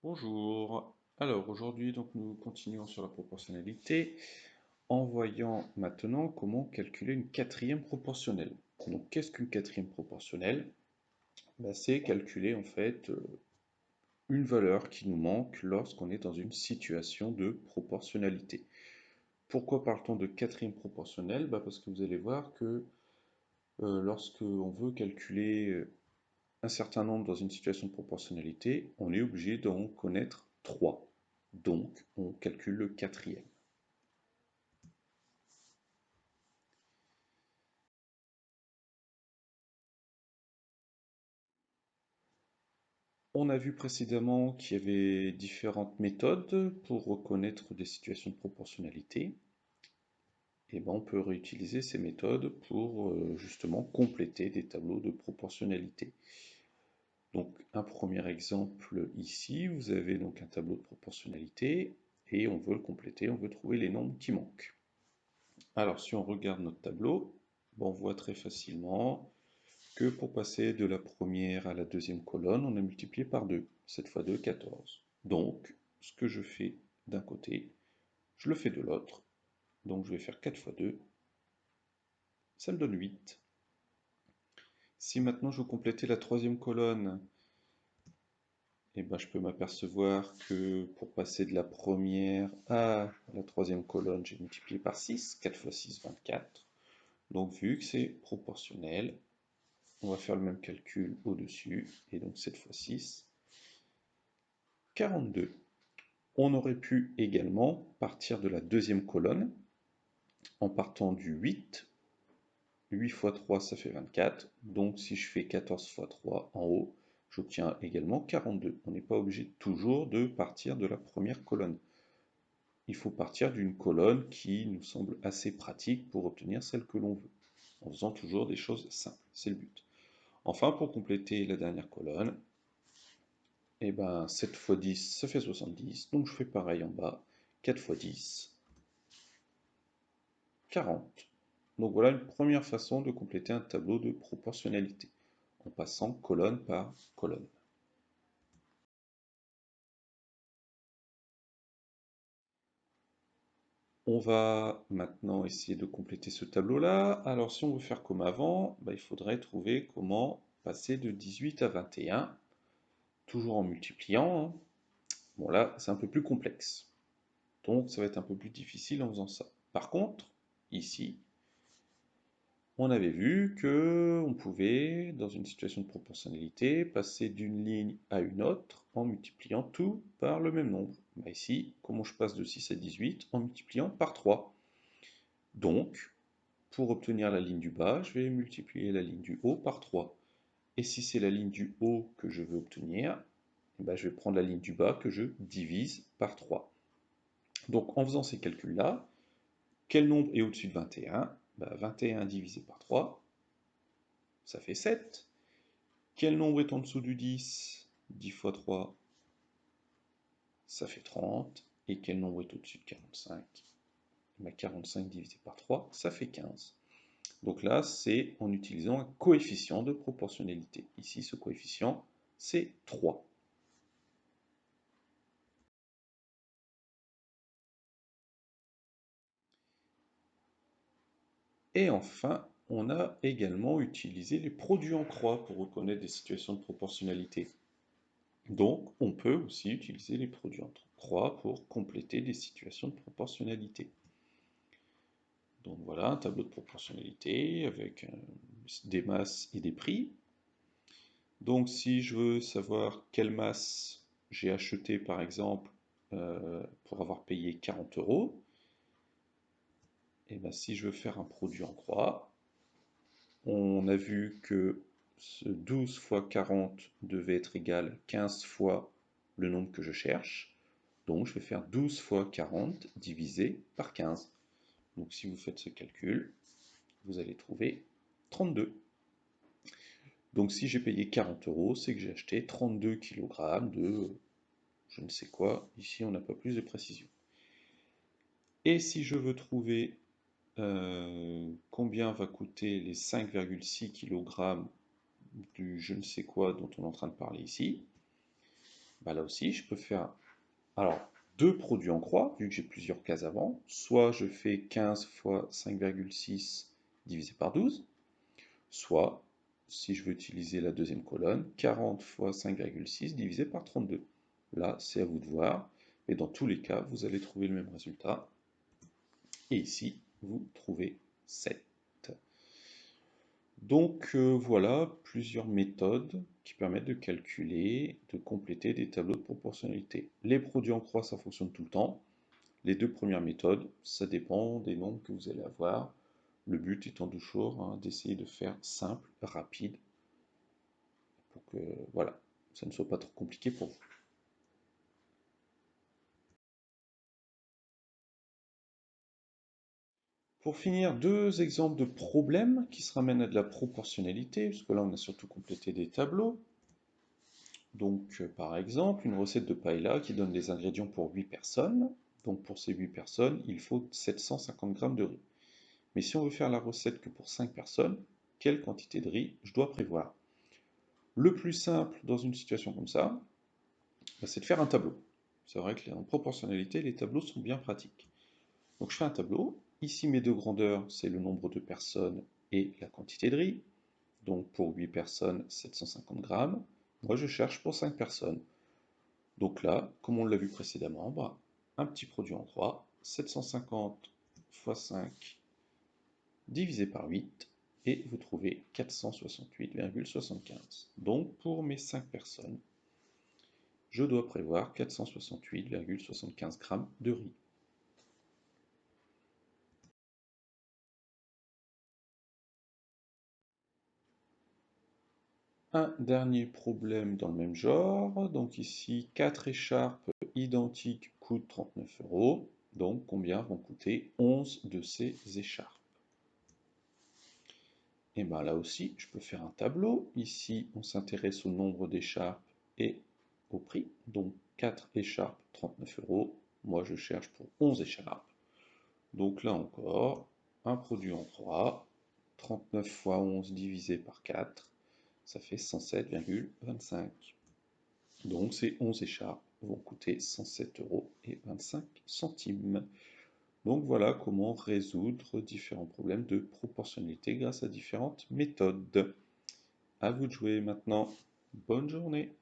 Bonjour. Alors aujourd'hui nous continuons sur la proportionnalité en voyant maintenant comment calculer une quatrième proportionnelle. Donc qu'est-ce qu'une quatrième proportionnelle? C'est calculer en fait une valeur qui nous manque lorsqu'on est dans une situation de proportionnalité. Pourquoi parle-t-on de quatrième proportionnelle? Parce que vous allez voir que lorsque on veut calculer un certain nombre dans une situation de proportionnalité, on est obligé d'en connaître 3. Donc, on calcule le quatrième. On a vu précédemment qu'il y avait différentes méthodes pour reconnaître des situations de proportionnalité. Et on peut réutiliser ces méthodes pour justement compléter des tableaux de proportionnalité. Donc, un premier exemple ici, vous avez donc un tableau de proportionnalité et on veut le compléter, on veut trouver les nombres qui manquent. Alors, si on regarde notre tableau, on voit très facilement que pour passer de la première à la deuxième colonne, on a multiplié par 2. 7 fois 2, 14. Donc, ce que je fais d'un côté, je le fais de l'autre. Donc, je vais faire 4 fois 2, ça me donne 8. Si maintenant je veux compléter la troisième colonne, je peux m'apercevoir que pour passer de la première à la troisième colonne, j'ai multiplié par 6. 4 fois 6, 24. Donc, vu que c'est proportionnel, on va faire le même calcul au-dessus, et donc 7 fois 6, 42. On aurait pu également partir de la deuxième colonne, en partant du 8. 8 fois 3, ça fait 24. Donc si je fais 14 fois 3 en haut, j'obtiens également 42. On n'est pas obligé toujours de partir de la première colonne. Il faut partir d'une colonne qui nous semble assez pratique pour obtenir celle que l'on veut, en faisant toujours des choses simples. C'est le but. Enfin, pour compléter la dernière colonne, 7 fois 10, ça fait 70. Donc je fais pareil en bas. 4 fois 10, 40. Donc voilà une première façon de compléter un tableau de proportionnalité, en passant colonne par colonne. On va maintenant essayer de compléter ce tableau-là. Alors si on veut faire comme avant, il faudrait trouver comment passer de 18 à 21, toujours en multipliant, hein. Bon là, c'est un peu plus complexe. Donc ça va être un peu plus difficile en faisant ça. Par contre, ici, on avait vu que on pouvait, dans une situation de proportionnalité, passer d'une ligne à une autre en multipliant tout par le même nombre. Ici, comment je passe de 6 à 18? En multipliant par 3. Donc, pour obtenir la ligne du bas, je vais multiplier la ligne du haut par 3. Et si c'est la ligne du haut que je veux obtenir, je vais prendre la ligne du bas que je divise par 3. Donc, en faisant ces calculs-là, quel nombre est au-dessus de 21? 21 divisé par 3, ça fait 7. Quel nombre est en dessous du 10? 10 fois 3, ça fait 30. Et quel nombre est au-dessus de 45? 45 divisé par 3, ça fait 15. Donc là, c'est en utilisant un coefficient de proportionnalité. Ici, ce coefficient, c'est 3. Et enfin, on a également utilisé les produits en croix pour reconnaître des situations de proportionnalité. Donc, on peut aussi utiliser les produits en croix pour compléter des situations de proportionnalité. Donc voilà, un tableau de proportionnalité avec des masses et des prix. Donc si je veux savoir quelle masse j'ai acheté par exemple pour avoir payé 40 euros, et si je veux faire un produit en croix, on a vu que ce 12 fois 40 devait être égal à 15 fois le nombre que je cherche. Donc je vais faire 12 fois 40 divisé par 15. Donc si vous faites ce calcul, vous allez trouver 32. Donc si j'ai payé 40 euros, c'est que j'ai acheté 32 kg de je ne sais quoi. Ici, on n'a pas plus de précision. Et si je veux trouver combien va coûter les 5,6 kg du je ne sais quoi dont on est en train de parler ici, Bah là aussi, je peux faire alors deux produits en croix, vu que j'ai plusieurs cases avant. Soit je fais 15 fois 5,6 divisé par 12, soit, si je veux utiliser la deuxième colonne, 40 fois 5,6 divisé par 32. Là, c'est à vous de voir, mais dans tous les cas, vous allez trouver le même résultat. Et ici, vous trouvez 7. Donc voilà plusieurs méthodes qui permettent de calculer, de compléter des tableaux de proportionnalité. Les produits en croix, ça fonctionne tout le temps. Les deux premières méthodes, ça dépend des nombres que vous allez avoir. Le but étant toujours d'essayer de faire simple, rapide, pour que voilà, ça ne soit pas trop compliqué pour vous. Pour finir, deux exemples de problèmes qui se ramènent à de la proportionnalité, parce que là on a surtout complété des tableaux. Donc par exemple, une recette de paella qui donne des ingrédients pour 8 personnes. Donc pour ces 8 personnes, il faut 750 g de riz. Mais si on veut faire la recette que pour 5 personnes, quelle quantité de riz je dois prévoir? Le plus simple dans une situation comme ça, bah, c'est de faire un tableau. C'est vrai que en proportionnalité, les tableaux sont bien pratiques. Donc je fais un tableau. Ici, mes deux grandeurs, c'est le nombre de personnes et la quantité de riz. Donc pour 8 personnes, 750 grammes. Moi, je cherche pour 5 personnes. Donc là, comme on l'a vu précédemment, bah, un petit produit en croix, 750 fois 5 divisé par 8, et vous trouvez 468,75. Donc pour mes 5 personnes, je dois prévoir 468,75 grammes de riz. Un dernier problème dans le même genre. Donc ici, 4 écharpes identiques coûtent 39 euros. Donc combien vont coûter 11 de ces écharpes? Et bien là aussi, je peux faire un tableau. Ici, on s'intéresse au nombre d'écharpes et au prix. Donc 4 écharpes, 39 euros. Moi, je cherche pour 11 écharpes. Donc là encore, un produit en croix. 39 fois 11 divisé par 4, ça fait 107,25. Donc ces 11 écharpes vont coûter 107 euros et 25 centimes. Donc voilà comment résoudre différents problèmes de proportionnalité grâce à différentes méthodes. À vous de jouer maintenant. Bonne journée.